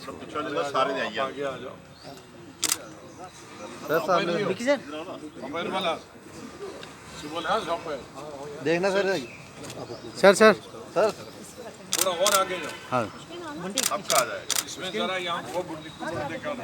सारे ने आगे आ जाओ देखना सर सर सर सर थोड़ा और आगे जाओ। हाँ आपका आ जाएगा इसमें जरा यहाँ वो देखा ना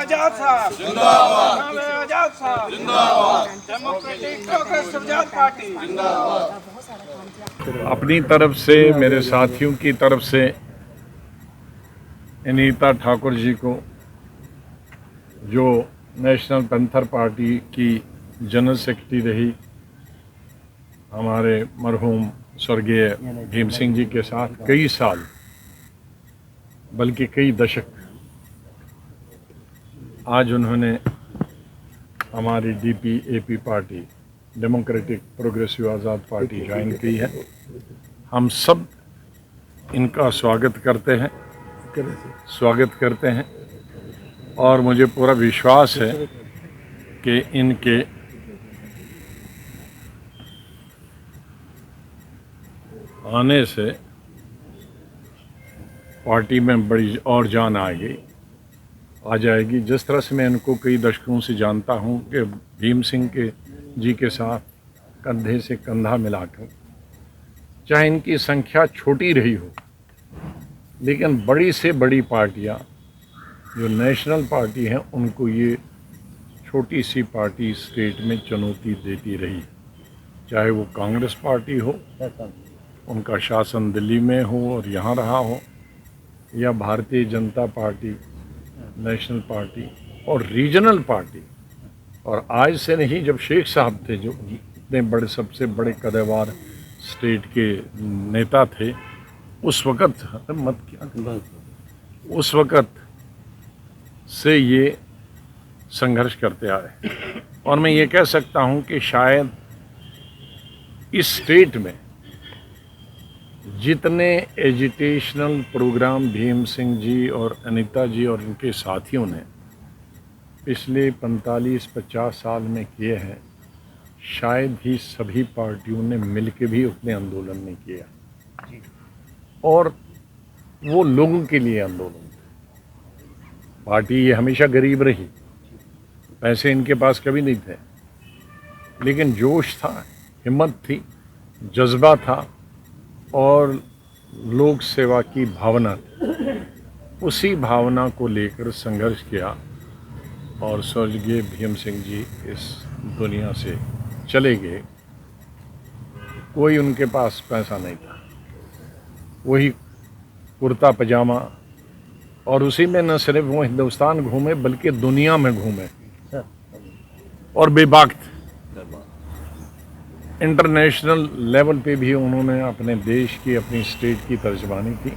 आजाद साहब जिंदाबाद, आजाद साहब जिंदाबाद, डेमोक्रेटिक कांग्रेस आजाद पार्टी जिंदाबाद। अपनी तरफ से मेरे साथियों की तरफ से अनीता ठाकुर जी को, जो नेशनल पैंथर पार्टी की जनरल सेक्रेटरी रही हमारे मरहूम स्वर्गीय भीम सिंह जी के साथ कई साल बल्कि कई दशक, आज उन्होंने हमारी DPAP पार्टी डेमोक्रेटिक प्रोग्रेसिव आज़ाद पार्टी ज्वाइन की है। हम सब इनका स्वागत करते हैं और मुझे पूरा विश्वास है कि इनके आने से पार्टी में बड़ी और जान आ जाएगी। जिस तरह से मैं इनको कई दशकों से जानता हूं कि भीम सिंह जी के साथ कंधे से कंधा मिलाकर, चाहे इनकी संख्या छोटी रही हो, लेकिन बड़ी से बड़ी पार्टियां जो नेशनल पार्टी हैं उनको ये छोटी सी पार्टी स्टेट में चुनौती देती रही। चाहे वो कांग्रेस पार्टी हो, उनका शासन दिल्ली में हो और यहाँ रहा हो, या Bharatiya Janata party, national party और रीजनल पार्टी। और आज से नहीं, जब शेख साहब थे जो इतने बड़े, सबसे बड़े कदेवार स्टेट के नेता थे, उस वक़्त से ये संघर्ष करते आए। और मैं ये कह सकता हूँ कि शायद इस स्टेट में जितने एजुटेशनल प्रोग्राम भीम सिंह जी और अनीता जी और उनके साथियों ने पिछले 45-50 साल में किए हैं, शायद ही सभी पार्टियों ने मिलकर भी उतने आंदोलन नहीं किया। और वो लोगों के लिए आंदोलन थे। पार्टी ये हमेशा गरीब रही, पैसे इनके पास कभी नहीं थे, लेकिन जोश था, हिम्मत थी, जज्बा था और लोक सेवा की भावना थी। उसी भावना को लेकर संघर्ष किया और स्वर्गीय भीम सिंह जी इस दुनिया से चले गए। कोई उनके पास पैसा नहीं था, वही कुर्ता पजामा, और उसी में न सिर्फ वो हिंदुस्तान घूमे बल्कि दुनिया में घूमे और बेबाक थे। इंटरनेशनल लेवल पे भी उन्होंने अपने देश की, अपनी स्टेट की तर्जमानी की,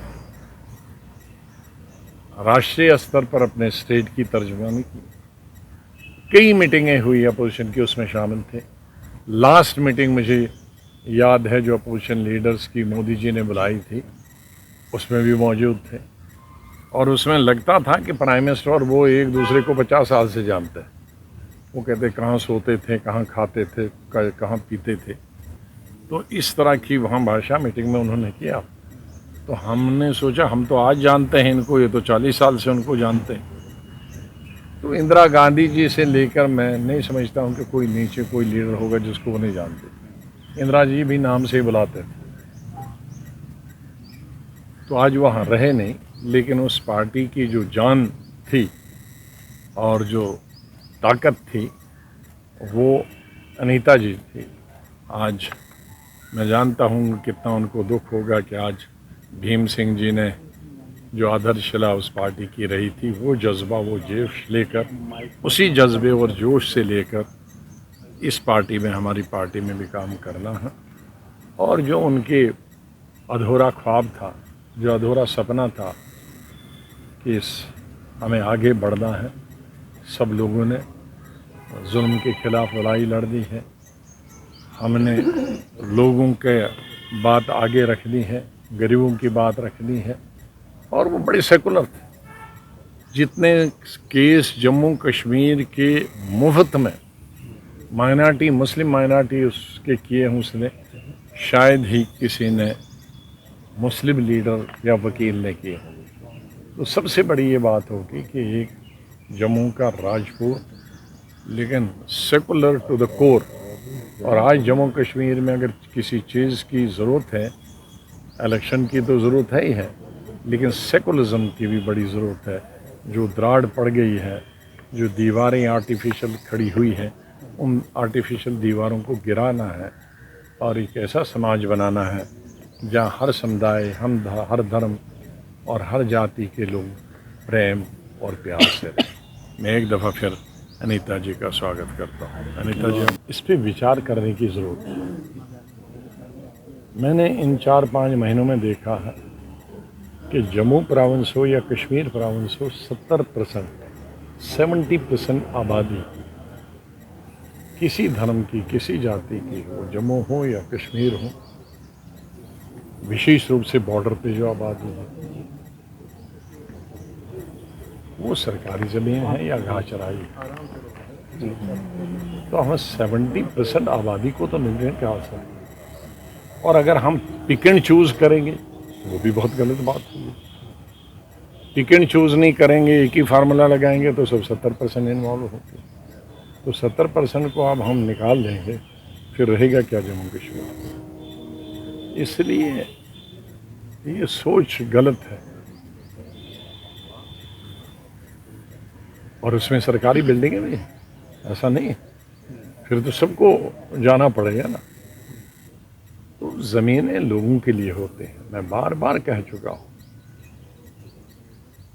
राष्ट्रीय स्तर पर अपने स्टेट की तर्जमानी की। कई मीटिंगें हुई अपोजिशन की, उसमें शामिल थे। लास्ट मीटिंग मुझे याद है जो अपोजिशन लीडर्स की मोदी जी ने बुलाई थी, उसमें भी मौजूद थे। और उसमें लगता था कि प्राइम मिनिस्टर और वो एक दूसरे को 50 साल से जानते हैं। वो कहते कहाँ सोते थे, कहाँ खाते थे, कहाँ पीते थे। तो इस तरह की वहाँ भाषा मीटिंग में उन्होंने किया। तो हमने सोचा हम तो आज जानते हैं इनको, ये तो 40 साल से उनको जानते हैं। तो इंदिरा गांधी जी से लेकर मैं नहीं समझता हूँ कि कोई नीचे कोई लीडर होगा जिसको वो नहीं जानते। इंदिरा जी भी नाम से बुलाते थे। तो आज वहाँ रहे नहीं, लेकिन उस पार्टी की जो जान थी और जो ताकत थी वो अनीता जी थी। आज मैं जानता हूँ कितना उनको दुख होगा कि आज भीम सिंह जी ने जो आदर्शशिला उस पार्टी की रही थी, वो जज्बा, वो जोश लेकर, उसी जज्बे और जोश से लेकर इस पार्टी में, हमारी पार्टी में भी काम करना है। और जो उनके अधूरा ख्वाब था, जो अधूरा सपना था कि हमें आगे बढ़ना है, सब लोगों ने जुल्म के खिलाफ लड़ाई लड़ दी है। हमने लोगों के बात आगे रखनी है, गरीबों की बात रखनी है और वो बड़े सेकुलर थे। जितने केस जम्मू कश्मीर के मुफ्त में माइनॉरिटी, मुस्लिम माइनॉरिटी उसके किए हैं, उसने शायद ही किसी ने मुस्लिम लीडर या वकील ने किए हैं। तो सबसे बड़ी ये बात होगी कि एक जम्मू का राजपूत लेकिन सेकुलर टू द कोर। और आज जम्मू कश्मीर में अगर किसी चीज़ की ज़रूरत है, इलेक्शन की तो ज़रूरत है ही है, लेकिन सेकुलरिज्म की भी बड़ी ज़रूरत है। जो दराड़ पड़ गई है, जो दीवारें आर्टिफिशियल खड़ी हुई हैं, उन आर्टिफिशियल दीवारों को गिराना है और एक ऐसा समाज बनाना है जहाँ हर समुदाय, हर धर्म और हर जाति के लोग प्रेम और प्यार से रहें। मैं एक दफ़ा फिर अनीता जी का स्वागत करता हूँ। अनीता जी, इस पर विचार करने की ज़रूरत है। मैंने इन 4-5 महीनों में देखा है कि जम्मू प्रोविंस हो या कश्मीर प्रोविंस हो, 70% आबादी किसी धर्म की, किसी जाति की हो, जम्मू हो या कश्मीर हो, विशेष रूप से बॉर्डर पे जो आबादी है वो सरकारी ज़मीन है या घास चराई है। तो हमें 70% आबादी को तो मिलने का आशा है। और अगर हम पिक एंड चूज़ करेंगे वो भी बहुत गलत बात होगी। पिक एंड चूज़ नहीं करेंगे, एक ही फार्मूला लगाएंगे तो सब 70% इन्वॉल्व होंगे। तो 70% को अब हम निकाल देंगे, फिर रहेगा क्या जम्मू कश्मीर। इसलिए ये सोच गलत है। और उसमें सरकारी बिल्डिंगें भी हैं, ऐसा नहीं है, फिर तो सबको जाना पड़ेगा ना। तो ज़मीनें लोगों के लिए होते हैं। मैं बार बार कह चुका हूँ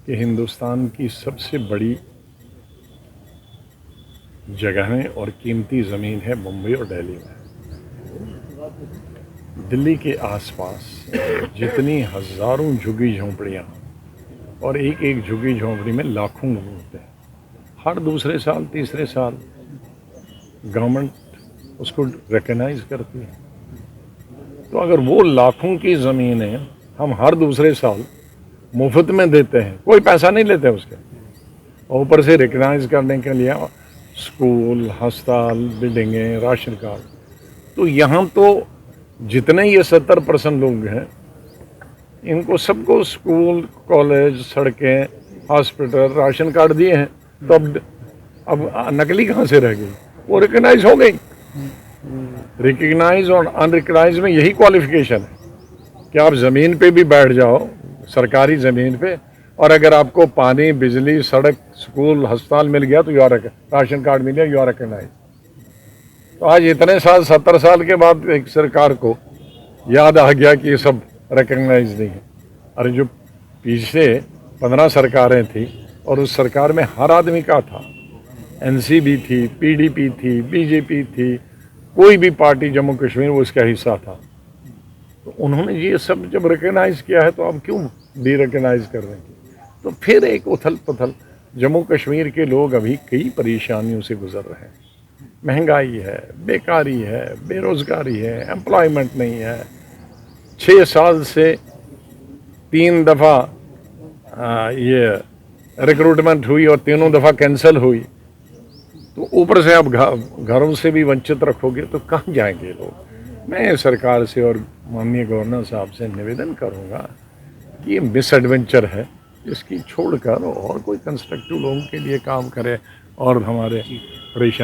कि हिंदुस्तान की सबसे बड़ी जगहें और कीमती ज़मीन है मुंबई और दिल्ली में। दिल्ली के आसपास जितनी हज़ारों झुग्गी झोंपड़ियाँ, और एक एक झुग्गी झोंपड़ी में लाखों लोग होते हैं। हर दूसरे साल, तीसरे साल गवर्नमेंट उसको रिकग्नाइज़ करती है। तो अगर वो लाखों की ज़मीनें हम हर दूसरे साल मुफ्त में देते हैं, कोई पैसा नहीं लेते उसके, और ऊपर से रिकग्नाइज़ करने के लिए स्कूल, अस्पताल, बिल्डिंगें, राशन कार्ड, तो यहाँ तो जितने ये 70% लोग हैं, इनको सबको स्कूल, कॉलेज, सड़कें, हॉस्पिटल, राशन कार्ड दिए हैं। तो अब नकली कहाँ से रह गई? वो रिकग्नाइज हो गई। रिकग्नाइज और अनरिकग्नाइज में यही क्वालिफिकेशन है कि आप ज़मीन पे भी बैठ जाओ, सरकारी ज़मीन पे, और अगर आपको पानी, बिजली, सड़क, स्कूल, अस्पताल मिल गया तो यू आर, राशन कार्ड मिल गया, यू आर रिकग्नाइज। तो आज इतने साल, 70 साल के बाद एक सरकार को याद आ गया कि ये सब रिकग्नाइज नहीं है। अरे जो पीछे 15 सरकारें थी और उस सरकार में हर आदमी का था, एनसीबी थी, पीडीपी थी, बीजेपी थी, कोई भी पार्टी जम्मू कश्मीर वो उसका हिस्सा था। तो उन्होंने ये सब जब रिकग्नाइज किया है तो अब क्यों डी रिकग्नाइज कर रहे हैं? तो फिर एक उथल पुथल। जम्मू कश्मीर के लोग अभी कई परेशानियों से गुजर रहे हैं। महंगाई है, बेकारी है, बेरोज़गारी है, एम्प्लॉयमेंट नहीं है। 6 साल से 3 दफ़ा ये रिक्रूटमेंट हुई और तीनों दफ़ा कैंसिल हुई। तो ऊपर से अब घरों से भी वंचित रखोगे तो कहाँ जाएंगे लोग? मैं सरकार से और माननीय गवर्नर साहब से निवेदन करूँगा कि ये मिस एडवेंचर है, इसकी छोड़कर और कोई कंस्ट्रक्टिव लोगों के लिए काम करे और हमारे परेशान